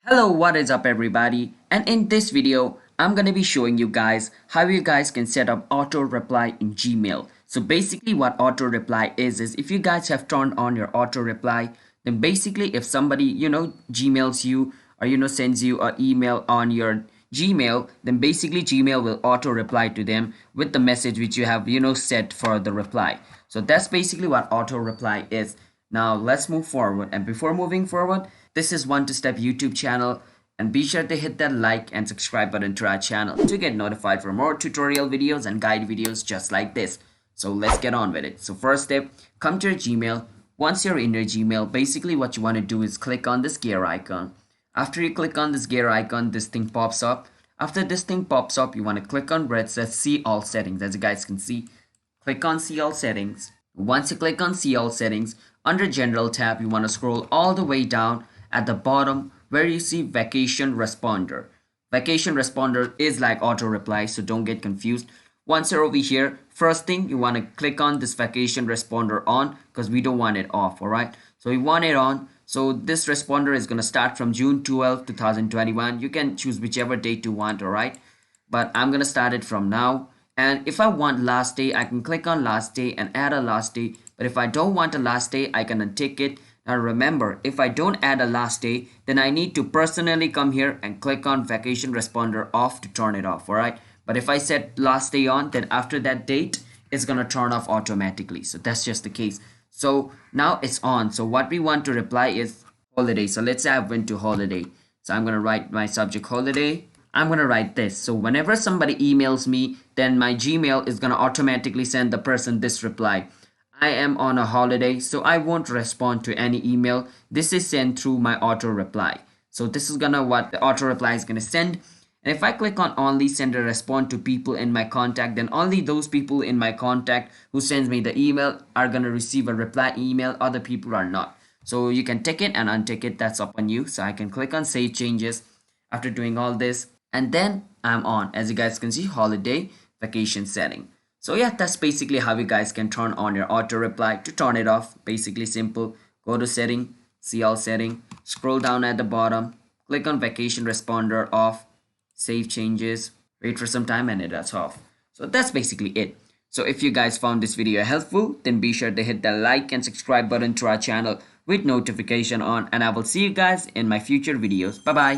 Hello, what is up everybody? And in this video, I'm gonna be showing you guys how you guys can set up auto reply in Gmail. So basically what auto reply is if you guys have turned on your auto reply, then basically if somebody, Gmails you or, sends you an email on your Gmail, then basically Gmail will auto reply to them with the message which you have, set for the reply. So that's basically what auto reply is. Now let's move forward, and before moving forward, this is One to Step YouTube channel, and be sure to hit that like and subscribe button to our channel to get notified for more tutorial videos and guide videos just like this. So let's get on with it. So first step, come to your Gmail. Once you're in your Gmail, basically what you want to do is click on this gear icon. After you click on this gear icon, this thing pops up. After this thing pops up, you want to click on where it says see all settings. As you guys can see, click on see all settings. Once you click on see all settings, under general tab, you want to scroll all the way down at the bottom where you see vacation responder. Vacation responder is like auto reply, so don't get confused. Once you're over here, first thing you want to click on this vacation responder on, because we don't want it off. All right, so we want it on. So this responder is going to start from June 2021. You can choose whichever date you want. All right, but I'm going to start it from now. And if I want last day, I can click on last day and add a last day. But if I don't want a last day, I can untick it. Now remember, if I don't add a last day, then I need to personally come here and click on vacation responder off to turn it off. All right. But if I set last day on, then after that date, it's going to turn off automatically. So that's just the case. So now it's on. So what we want to reply is holiday. So let's say I went to holiday. So I'm going to write my subject holiday. I'm going to write this. So whenever somebody emails me, then my Gmail is going to automatically send the person this reply. I am on a holiday, so I won't respond to any email. This is sent through my auto reply. So this is gonna what the auto reply is gonna send. And if I click on only send a respond to people in my contact, then only those people in my contact who sends me the email are gonna receive a reply email. Other people are not. So you can tick it and untick it. That's up on you. So I can click on save changes after doing all this, and then I'm on. As you guys can see, holiday vacation setting. So yeah, that's basically how you guys can turn on your auto reply. To turn it off, basically simple. Go to setting, see all setting, scroll down at the bottom, click on vacation responder off, save changes, wait for some time, and it's off. So that's basically it. So if you guys found this video helpful, then be sure to hit the like and subscribe button to our channel with notification on, and I will see you guys in my future videos. Bye bye.